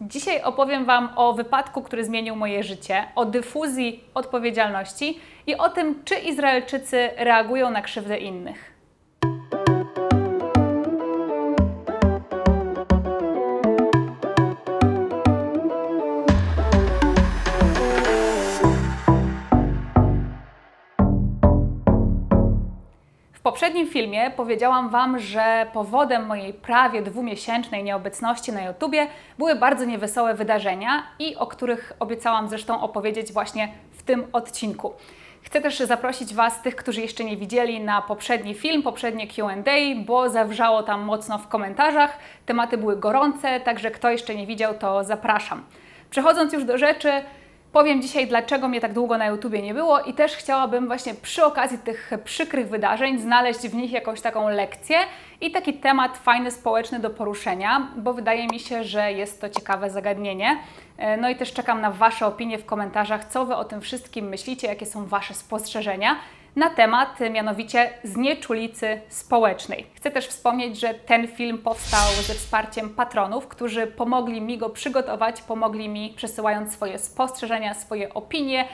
Dzisiaj opowiem Wam o wypadku, który zmienił moje życie, o dyfuzji odpowiedzialności i o tym, czy Izraelczycy reagują na krzywdę innych. W poprzednim filmie powiedziałam Wam, że powodem mojej prawie dwumiesięcznej nieobecności na YouTubie były bardzo niewesołe wydarzenia i o których obiecałam zresztą opowiedzieć właśnie w tym odcinku. Chcę też zaprosić Was, tych, którzy jeszcze nie widzieli, na poprzedni film, poprzednie Q&A, bo zawrzało tam mocno w komentarzach. Tematy były gorące, także kto jeszcze nie widział, to zapraszam. Przechodząc już do rzeczy, powiem dzisiaj, dlaczego mnie tak długo na YouTubie nie było i też chciałabym właśnie przy okazji tych przykrych wydarzeń znaleźć w nich jakąś taką lekcję i taki temat fajny, społeczny do poruszenia, bo wydaje mi się, że jest to ciekawe zagadnienie. No i też czekam na Wasze opinie w komentarzach, co Wy o tym wszystkim myślicie, jakie są Wasze spostrzeżenia na temat mianowicie znieczulicy społecznej. Chcę też wspomnieć, że ten film powstał ze wsparciem patronów, którzy pomogli mi go przygotować, pomogli mi przesyłając swoje spostrzeżenia, swoje opinie,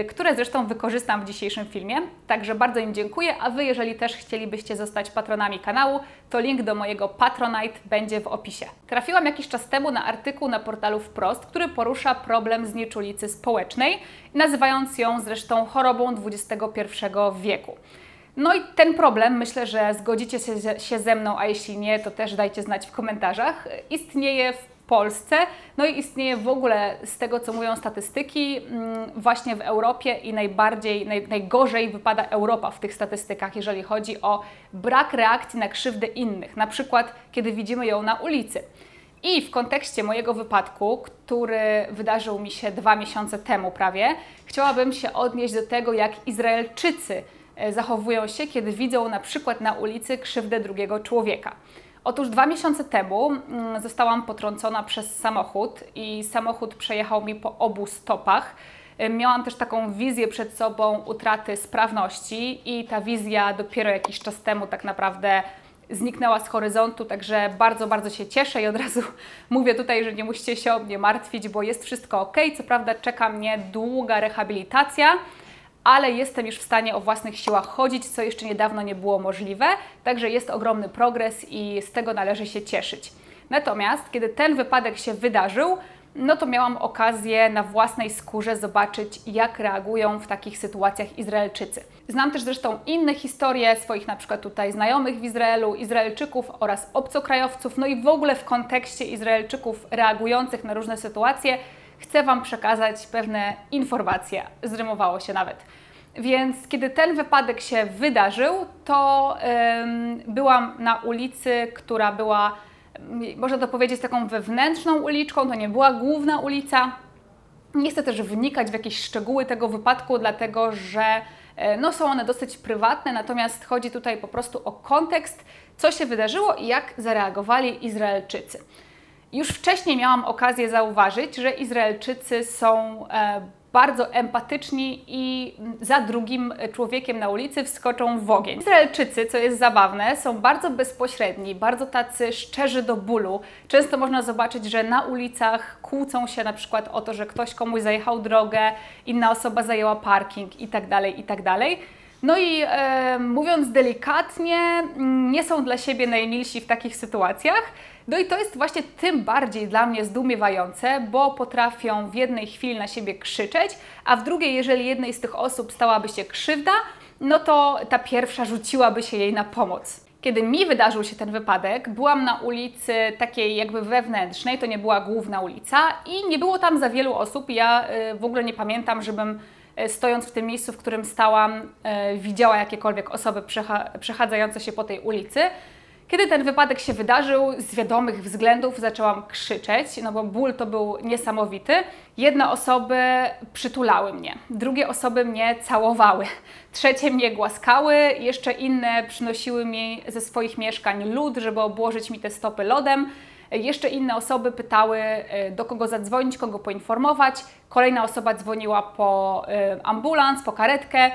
które zresztą wykorzystam w dzisiejszym filmie. Także bardzo im dziękuję, a Wy, jeżeli też chcielibyście zostać patronami kanału, to link do mojego Patronite będzie w opisie. Trafiłam jakiś czas temu na artykuł na portalu Wprost, który porusza problem znieczulicy społecznej, nazywając ją zresztą chorobą XXI wieku. No i ten problem, myślę, że zgodzicie się ze mną, a jeśli nie, to też dajcie znać w komentarzach, istnieje w Polsce, no i istnieje w ogóle z tego, co mówią statystyki, właśnie w Europie i najgorzej wypada Europa w tych statystykach, jeżeli chodzi o brak reakcji na krzywdę innych, na przykład kiedy widzimy ją na ulicy. I w kontekście mojego wypadku, który wydarzył mi się 2 miesiące temu prawie, chciałabym się odnieść do tego, jak Izraelczycy zachowują się, kiedy widzą na przykład na ulicy krzywdę drugiego człowieka. Otóż 2 miesiące temu zostałam potrącona przez samochód i samochód przejechał mi po obu stopach. Miałam też taką wizję przed sobą utraty sprawności i ta wizja dopiero jakiś czas temu tak naprawdę zniknęła z horyzontu, także bardzo, bardzo się cieszę i od razu mówię tutaj, że nie musicie się o mnie martwić, bo jest wszystko ok. Co prawda czeka mnie długa rehabilitacja, ale jestem już w stanie o własnych siłach chodzić, co jeszcze niedawno nie było możliwe, także jest ogromny progres i z tego należy się cieszyć. Natomiast kiedy ten wypadek się wydarzył, no to miałam okazję na własnej skórze zobaczyć, jak reagują w takich sytuacjach Izraelczycy. Znam też zresztą inne historie swoich na przykład tutaj znajomych w Izraelu, Izraelczyków oraz obcokrajowców, no i w ogóle w kontekście Izraelczyków reagujących na różne sytuacje chcę Wam przekazać pewne informacje, zrymowało się nawet. Więc kiedy ten wypadek się wydarzył, to byłam na ulicy, która była, można to powiedzieć, taką wewnętrzną uliczką, to nie była główna ulica. Nie chcę też wnikać w jakieś szczegóły tego wypadku, dlatego że no, są one dosyć prywatne, natomiast chodzi tutaj po prostu o kontekst, co się wydarzyło i jak zareagowali Izraelczycy. Już wcześniej miałam okazję zauważyć, że Izraelczycy są bardzo empatyczni i za drugim człowiekiem na ulicy wskoczą w ogień. Izraelczycy, co jest zabawne, są bardzo bezpośredni, bardzo tacy szczerzy do bólu. Często można zobaczyć, że na ulicach kłócą się na przykład o to, że ktoś komuś zajechał drogę, inna osoba zajęła parking itd., itd. No i mówiąc delikatnie, nie są dla siebie najmilsi w takich sytuacjach. No i to jest właśnie tym bardziej dla mnie zdumiewające, bo potrafią w jednej chwili na siebie krzyczeć, a w drugiej, jeżeli jednej z tych osób stałaby się krzywda, no to ta pierwsza rzuciłaby się jej na pomoc. Kiedy mi wydarzył się ten wypadek, byłam na ulicy takiej jakby wewnętrznej, to nie była główna ulica i nie było tam za wielu osób. Ja w ogóle nie pamiętam, żebym stojąc w tym miejscu, w którym stałam, widziała jakiekolwiek osoby przechadzające się po tej ulicy. Kiedy ten wypadek się wydarzył, z wiadomych względów zaczęłam krzyczeć, no bo ból to był niesamowity. Jedne osoby przytulały mnie, drugie osoby mnie całowały, trzecie mnie głaskały, jeszcze inne przynosiły mi ze swoich mieszkań lód, żeby obłożyć mi te stopy lodem. Jeszcze inne osoby pytały, do kogo zadzwonić, kogo poinformować. Kolejna osoba dzwoniła po ambulans, po karetkę.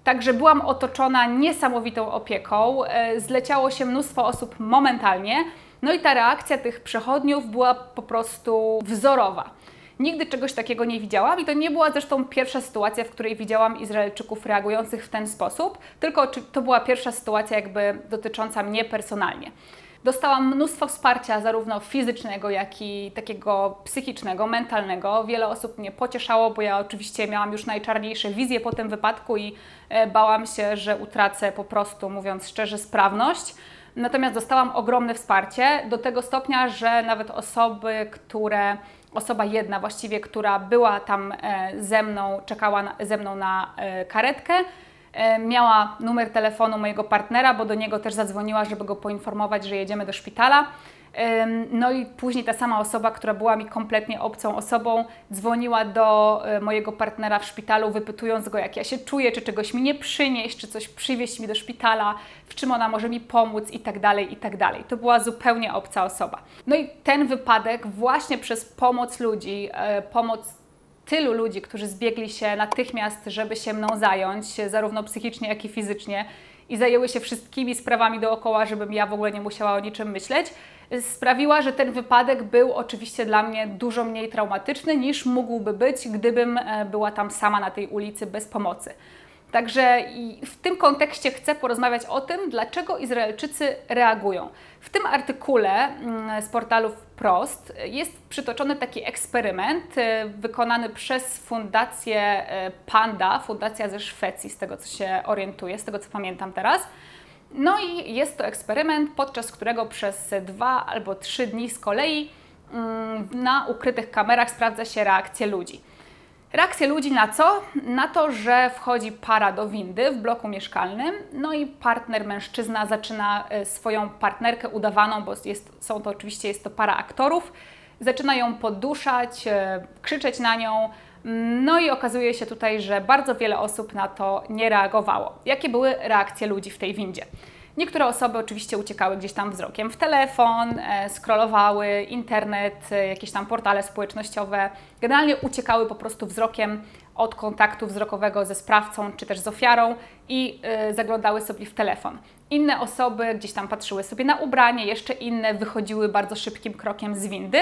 Także byłam otoczona niesamowitą opieką. Zleciało się mnóstwo osób momentalnie. No i ta reakcja tych przechodniów była po prostu wzorowa. Nigdy czegoś takiego nie widziałam i to nie była zresztą pierwsza sytuacja, w której widziałam Izraelczyków reagujących w ten sposób, tylko to była pierwsza sytuacja jakby dotycząca mnie personalnie. Dostałam mnóstwo wsparcia zarówno fizycznego, jak i takiego psychicznego, mentalnego. Wiele osób mnie pocieszało, bo ja oczywiście miałam już najczarniejsze wizje po tym wypadku i bałam się, że utracę po prostu, mówiąc szczerze, sprawność. Natomiast dostałam ogromne wsparcie do tego stopnia, że nawet osoba jedna właściwie, która była tam ze mną, czekała ze mną na karetkę, miała numer telefonu mojego partnera, bo do niego też zadzwoniła, żeby go poinformować, że jedziemy do szpitala. No i później ta sama osoba, która była mi kompletnie obcą osobą, dzwoniła do mojego partnera w szpitalu, wypytując go, jak ja się czuję, czy czegoś mi nie przynieść, czy coś przywieźć mi do szpitala, w czym ona może mi pomóc i tak dalej, i tak dalej. To była zupełnie obca osoba. No i ten wypadek właśnie przez pomoc ludzi, pomoc tylu ludzi, którzy zbiegli się natychmiast, żeby się mną zająć, zarówno psychicznie, jak i fizycznie, i zajęły się wszystkimi sprawami dookoła, żebym ja w ogóle nie musiała o niczym myśleć, sprawiła, że ten wypadek był oczywiście dla mnie dużo mniej traumatyczny niż mógłby być, gdybym była tam sama na tej ulicy bez pomocy. Także w tym kontekście chcę porozmawiać o tym, dlaczego Izraelczycy reagują. W tym artykule z portalu Wprost jest przytoczony taki eksperyment wykonany przez fundację Panda, fundacja ze Szwecji, z tego co się orientuję, z tego co pamiętam teraz. No i jest to eksperyment, podczas którego przez 2 albo 3 dni z kolei na ukrytych kamerach sprawdza się reakcję ludzi. Reakcje ludzi na co? Na to, że wchodzi para do windy w bloku mieszkalnym, no i partner, mężczyzna zaczyna swoją partnerkę udawaną, bo jest to para aktorów, zaczyna ją poduszać, krzyczeć na nią, no i okazuje się tutaj, że bardzo wiele osób na to nie reagowało. Jakie były reakcje ludzi w tej windzie? Niektóre osoby oczywiście uciekały gdzieś tam wzrokiem w telefon, scrollowały internet, jakieś tam portale społecznościowe. Generalnie uciekały po prostu wzrokiem od kontaktu wzrokowego ze sprawcą czy też z ofiarą i zaglądały sobie w telefon. Inne osoby gdzieś tam patrzyły sobie na ubranie, jeszcze inne wychodziły bardzo szybkim krokiem z windy.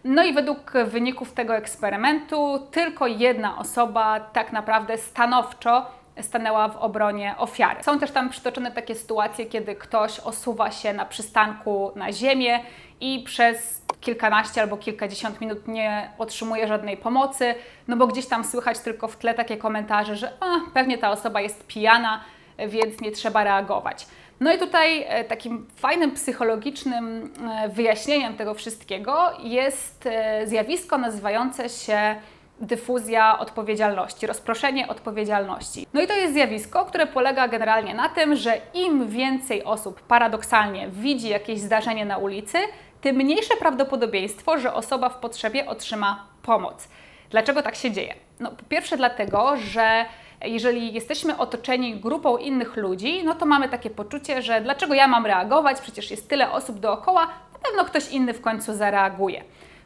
No i według wyników tego eksperymentu tylko jedna osoba tak naprawdę stanowczo stanęła w obronie ofiary. Są też tam przytoczone takie sytuacje, kiedy ktoś osuwa się na przystanku na ziemię i przez kilkanaście albo kilkadziesiąt minut nie otrzymuje żadnej pomocy, no bo gdzieś tam słychać tylko w tle takie komentarze, że pewnie ta osoba jest pijana, więc nie trzeba reagować. No i tutaj takim fajnym psychologicznym wyjaśnieniem tego wszystkiego jest zjawisko nazywające się dyfuzja odpowiedzialności, rozproszenie odpowiedzialności. No i to jest zjawisko, które polega generalnie na tym, że im więcej osób paradoksalnie widzi jakieś zdarzenie na ulicy, tym mniejsze prawdopodobieństwo, że osoba w potrzebie otrzyma pomoc. Dlaczego tak się dzieje? No, po pierwsze dlatego, że jeżeli jesteśmy otoczeni grupą innych ludzi, no to mamy takie poczucie, że dlaczego ja mam reagować, przecież jest tyle osób dookoła, na pewno ktoś inny w końcu zareaguje.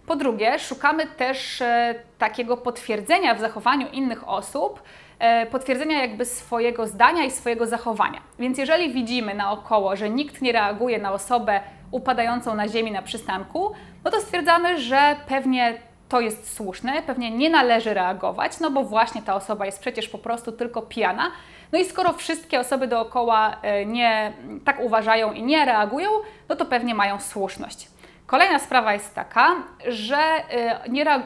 Po drugie, szukamy też takiego potwierdzenia w zachowaniu innych osób, potwierdzenia jakby swojego zdania i swojego zachowania. Więc jeżeli widzimy naokoło, że nikt nie reaguje na osobę upadającą na ziemi na przystanku, no to stwierdzamy, że pewnie to jest słuszne, pewnie nie należy reagować, no bo właśnie ta osoba jest przecież po prostu tylko pijana. No i skoro wszystkie osoby dookoła nie tak uważają i nie reagują, no to pewnie mają słuszność. Kolejna sprawa jest taka, że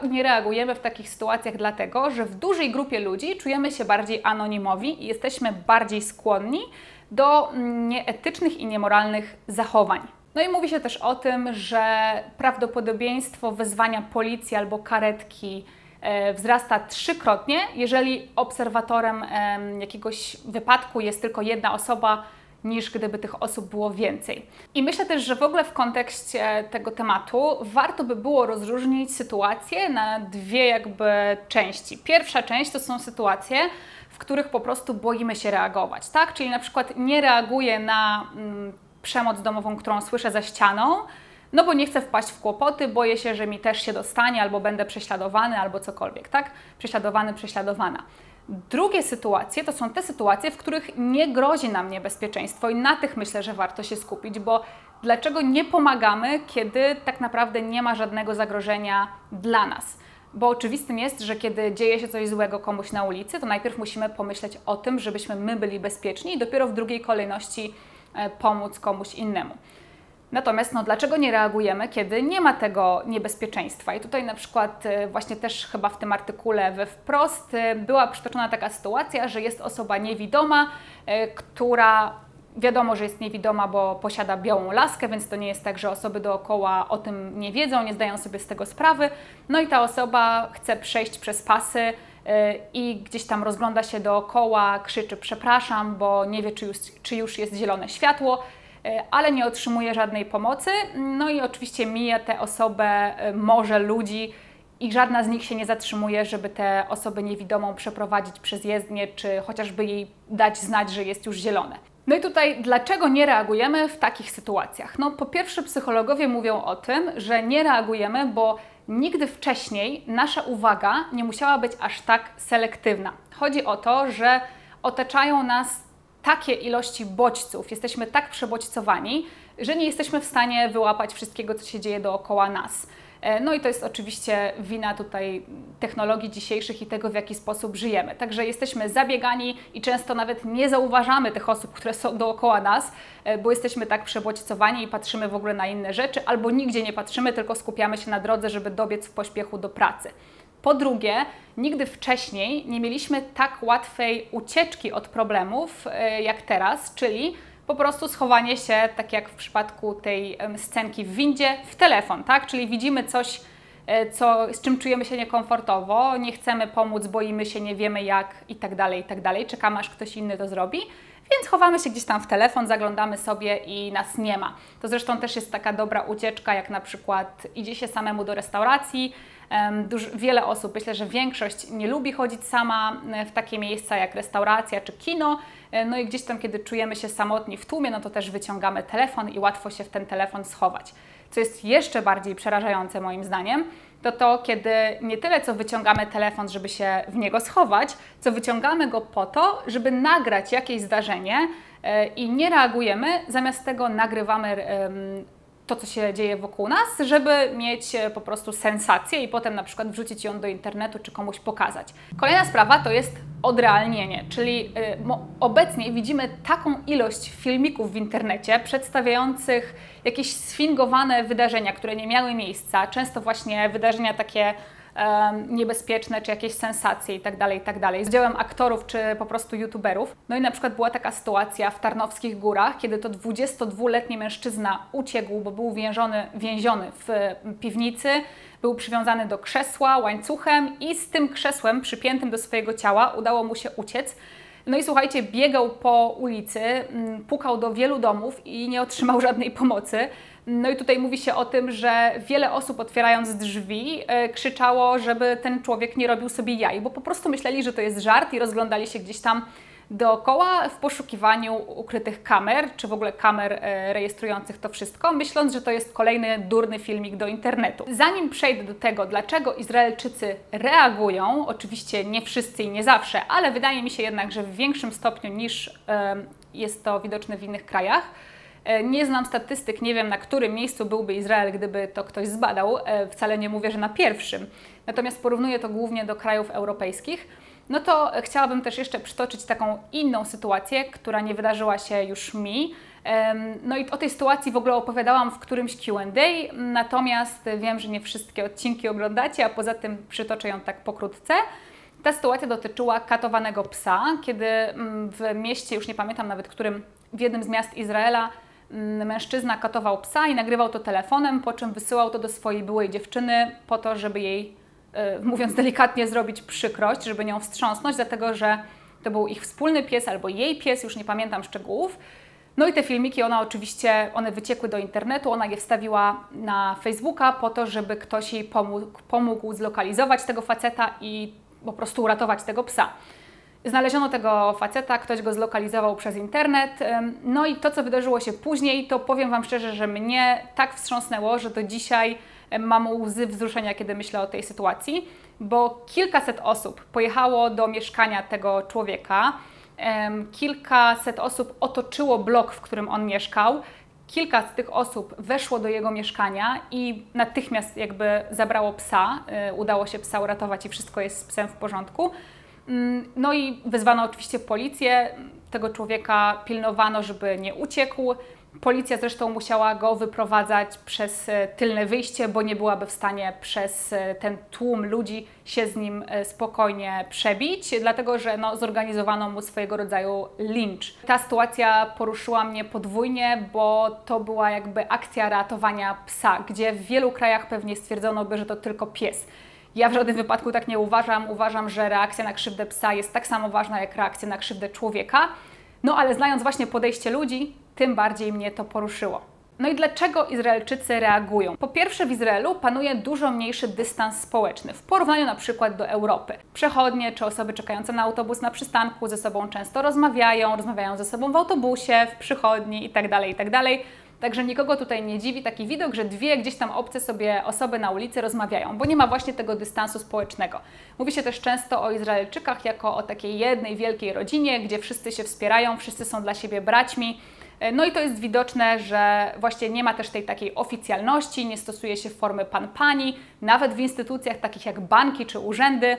nie reagujemy w takich sytuacjach dlatego, że w dużej grupie ludzi czujemy się bardziej anonimowi i jesteśmy bardziej skłonni do nieetycznych i niemoralnych zachowań. No i mówi się też o tym, że prawdopodobieństwo wezwania policji albo karetki wzrasta 3-krotnie, jeżeli obserwatorem jakiegoś wypadku jest tylko jedna osoba, niż gdyby tych osób było więcej. I myślę też, że w ogóle w kontekście tego tematu warto by było rozróżnić sytuacje na dwie jakby części. Pierwsza część to są sytuacje, w których po prostu boimy się reagować, tak? Czyli na przykład nie reaguję na przemoc domową, którą słyszę za ścianą, no bo nie chcę wpaść w kłopoty, boję się, że mi też się dostanie, albo będę prześladowany, albo cokolwiek, tak? Prześladowany, prześladowana. Drugie sytuacje to są te sytuacje, w których nie grozi nam niebezpieczeństwo i na tych myślę, że warto się skupić, bo dlaczego nie pomagamy, kiedy tak naprawdę nie ma żadnego zagrożenia dla nas? Bo oczywistym jest, że kiedy dzieje się coś złego komuś na ulicy, to najpierw musimy pomyśleć o tym, żebyśmy my byli bezpieczni i dopiero w drugiej kolejności pomóc komuś innemu. Natomiast dlaczego nie reagujemy, kiedy nie ma tego niebezpieczeństwa? I tutaj na przykład właśnie też chyba w tym artykule we Wprost była przytoczona taka sytuacja, że jest osoba niewidoma, która wiadomo, że jest niewidoma, bo posiada białą laskę, więc to nie jest tak, że osoby dookoła o tym nie wiedzą, nie zdają sobie z tego sprawy. No i ta osoba chce przejść przez pasy i gdzieś tam rozgląda się dookoła, krzyczy przepraszam, bo nie wie, czy już jest zielone światło, ale nie otrzymuje żadnej pomocy. No i oczywiście mija tę osobę morze ludzi i żadna z nich się nie zatrzymuje, żeby tę osobę niewidomą przeprowadzić przez jezdnię, czy chociażby jej dać znać, że jest już zielone. No i tutaj dlaczego nie reagujemy w takich sytuacjach? No po pierwsze psychologowie mówią o tym, że nie reagujemy, bo nigdy wcześniej nasza uwaga nie musiała być aż tak selektywna. Chodzi o to, że otaczają nas takie ilości bodźców, jesteśmy tak przebodźcowani, że nie jesteśmy w stanie wyłapać wszystkiego, co się dzieje dookoła nas. No i to jest oczywiście wina tutaj technologii dzisiejszych i tego, w jaki sposób żyjemy. Także jesteśmy zabiegani i często nawet nie zauważamy tych osób, które są dookoła nas, bo jesteśmy tak przebodźcowani i patrzymy w ogóle na inne rzeczy, albo nigdzie nie patrzymy, tylko skupiamy się na drodze, żeby dobiec w pośpiechu do pracy. Po drugie, nigdy wcześniej nie mieliśmy tak łatwej ucieczki od problemów jak teraz, czyli po prostu schowanie się, tak jak w przypadku tej scenki w windzie, w telefon, tak? Czyli widzimy coś, z czym czujemy się niekomfortowo, nie chcemy pomóc, boimy się, nie wiemy jak i tak dalej, czekamy aż ktoś inny to zrobi, więc chowamy się gdzieś tam w telefon, zaglądamy sobie i nas nie ma. To zresztą też jest taka dobra ucieczka, jak na przykład idzie się samemu do restauracji. Wiele osób, myślę, że większość nie lubi chodzić sama w takie miejsca jak restauracja czy kino. No i gdzieś tam, kiedy czujemy się samotni w tłumie, no to też wyciągamy telefon i łatwo się w ten telefon schować. Co jest jeszcze bardziej przerażające moim zdaniem, to kiedy nie tyle co wyciągamy telefon, żeby się w niego schować, co wyciągamy go po to, żeby nagrać jakieś zdarzenie i nie reagujemy, zamiast tego nagrywamy to, co się dzieje wokół nas, żeby mieć po prostu sensację i potem na przykład wrzucić ją do internetu czy komuś pokazać. Kolejna sprawa to jest odrealnienie, czyli obecnie widzimy taką ilość filmików w internecie przedstawiających jakieś sfingowane wydarzenia, które nie miały miejsca, często właśnie wydarzenia takie niebezpieczne, czy jakieś sensacje itd. z udziałem aktorów, czy po prostu youtuberów. No i na przykład była taka sytuacja w Tarnowskich Górach, kiedy to 22-letni mężczyzna uciekł, bo był więziony w piwnicy, był przywiązany do krzesła łańcuchem i z tym krzesłem przypiętym do swojego ciała udało mu się uciec. No i słuchajcie, biegał po ulicy, pukał do wielu domów i nie otrzymał żadnej pomocy. No i tutaj mówi się o tym, że wiele osób otwierając drzwi krzyczało, żeby ten człowiek nie robił sobie jaj, bo po prostu myśleli, że to jest żart i rozglądali się gdzieś tam dookoła w poszukiwaniu ukrytych kamer, czy w ogóle kamer rejestrujących to wszystko, myśląc, że to jest kolejny durny filmik do internetu. Zanim przejdę do tego, dlaczego Izraelczycy reagują, oczywiście nie wszyscy i nie zawsze, ale wydaje mi się jednak, że w większym stopniu niż jest to widoczne w innych krajach. Nie znam statystyk, nie wiem na którym miejscu byłby Izrael, gdyby to ktoś zbadał, wcale nie mówię, że na pierwszym. Natomiast porównuję to głównie do krajów europejskich. No to chciałabym też jeszcze przytoczyć taką inną sytuację, która nie wydarzyła się już mi. No i o tej sytuacji w ogóle opowiadałam w którymś Q&A, natomiast wiem, że nie wszystkie odcinki oglądacie, a poza tym przytoczę ją tak pokrótce. Ta sytuacja dotyczyła katowanego psa, kiedy w mieście, już nie pamiętam nawet którym, w jednym z miast Izraela, mężczyzna katował psa i nagrywał to telefonem, po czym wysyłał to do swojej byłej dziewczyny po to, żeby jej, mówiąc delikatnie, zrobić przykrość, żeby nią wstrząsnąć, dlatego że to był ich wspólny pies albo jej pies, już nie pamiętam szczegółów. No i te filmiki, one wyciekły do internetu, ona je wstawiła na Facebooka po to, żeby ktoś jej pomógł zlokalizować tego faceta i po prostu uratować tego psa. Znaleziono tego faceta, ktoś go zlokalizował przez internet, no i to, co wydarzyło się później, to powiem Wam szczerze, że mnie tak wstrząsnęło, że do dzisiaj mam łzy wzruszenia, kiedy myślę o tej sytuacji, bo kilkaset osób pojechało do mieszkania tego człowieka, kilkaset osób otoczyło blok, w którym on mieszkał, kilka z tych osób weszło do jego mieszkania i natychmiast jakby zabrało psa, udało się psa uratować i wszystko jest z psem w porządku. No i wezwano oczywiście policję, tego człowieka pilnowano, żeby nie uciekł. Policja zresztą musiała go wyprowadzać przez tylne wyjście, bo nie byłaby w stanie przez ten tłum ludzi się z nim spokojnie przebić, dlatego że zorganizowano mu swojego rodzaju lincz. Ta sytuacja poruszyła mnie podwójnie, bo to była jakby akcja ratowania psa, gdzie w wielu krajach pewnie stwierdzono by, że to tylko pies. Ja w żadnym wypadku tak nie uważam. Uważam, że reakcja na krzywdę psa jest tak samo ważna jak reakcja na krzywdę człowieka. No ale znając właśnie podejście ludzi, tym bardziej mnie to poruszyło. No i dlaczego Izraelczycy reagują? Po pierwsze, w Izraelu panuje dużo mniejszy dystans społeczny w porównaniu na przykład do Europy. Przechodnie czy osoby czekające na autobus na przystanku ze sobą często rozmawiają ze sobą w autobusie, w przychodni itd., itd. Także nikogo tutaj nie dziwi taki widok, że dwie gdzieś tam obce sobie osoby na ulicy rozmawiają, bo nie ma właśnie tego dystansu społecznego. Mówi się też często o Izraelczykach jako o takiej jednej wielkiej rodzinie, gdzie wszyscy się wspierają, wszyscy są dla siebie braćmi. No i to jest widoczne, że właśnie nie ma też tej takiej oficjalności, nie stosuje się formy pan-pani, nawet w instytucjach takich jak banki czy urzędy.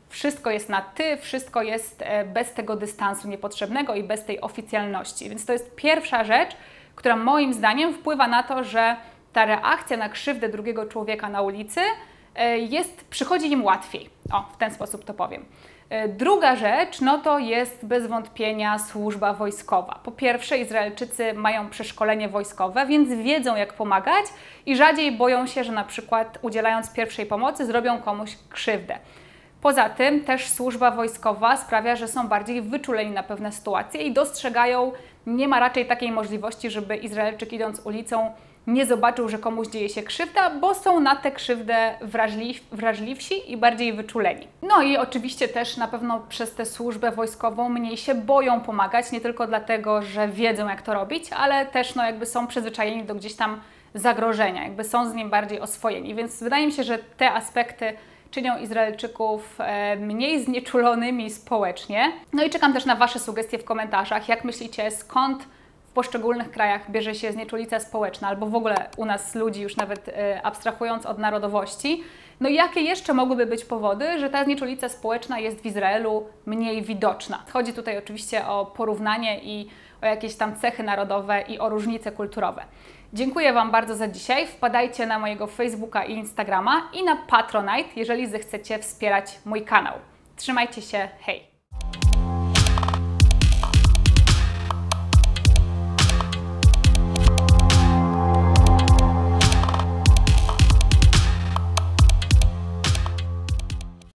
Wszystko jest na ty, wszystko jest bez tego dystansu niepotrzebnego i bez tej oficjalności. Więc to jest pierwsza rzecz, która moim zdaniem wpływa na to, że ta reakcja na krzywdę drugiego człowieka na ulicy przychodzi im łatwiej. O, w ten sposób to powiem. Druga rzecz, to jest bez wątpienia służba wojskowa. Po pierwsze, Izraelczycy mają przeszkolenie wojskowe, więc wiedzą, jak pomagać i rzadziej boją się, że na przykład udzielając pierwszej pomocy zrobią komuś krzywdę. Poza tym też służba wojskowa sprawia, że są bardziej wyczuleni na pewne sytuacje i dostrzegają, nie ma raczej takiej możliwości, żeby Izraelczyk idąc ulicą nie zobaczył, że komuś dzieje się krzywda, bo są na tę krzywdę wrażliwsi i bardziej wyczuleni. No i oczywiście też na pewno przez tę służbę wojskową mniej się boją pomagać, nie tylko dlatego, że wiedzą, jak to robić, ale też jakby są przyzwyczajeni do gdzieś tam zagrożenia, jakby są z nim bardziej oswojeni. Więc wydaje mi się, że te aspekty czynią Izraelczyków mniej znieczulonymi społecznie. No i czekam też na Wasze sugestie w komentarzach. Jak myślicie, skąd w poszczególnych krajach bierze się znieczulica społeczna, albo w ogóle u nas ludzi, już nawet abstrahując od narodowości? No i jakie jeszcze mogłyby być powody, że ta znieczulica społeczna jest w Izraelu mniej widoczna? Chodzi tutaj oczywiście o porównanie i o jakieś tam cechy narodowe i o różnice kulturowe. Dziękuję Wam bardzo za dzisiaj. Wpadajcie na mojego Facebooka i Instagrama i na Patronite, jeżeli zechcecie wspierać mój kanał. Trzymajcie się, hej!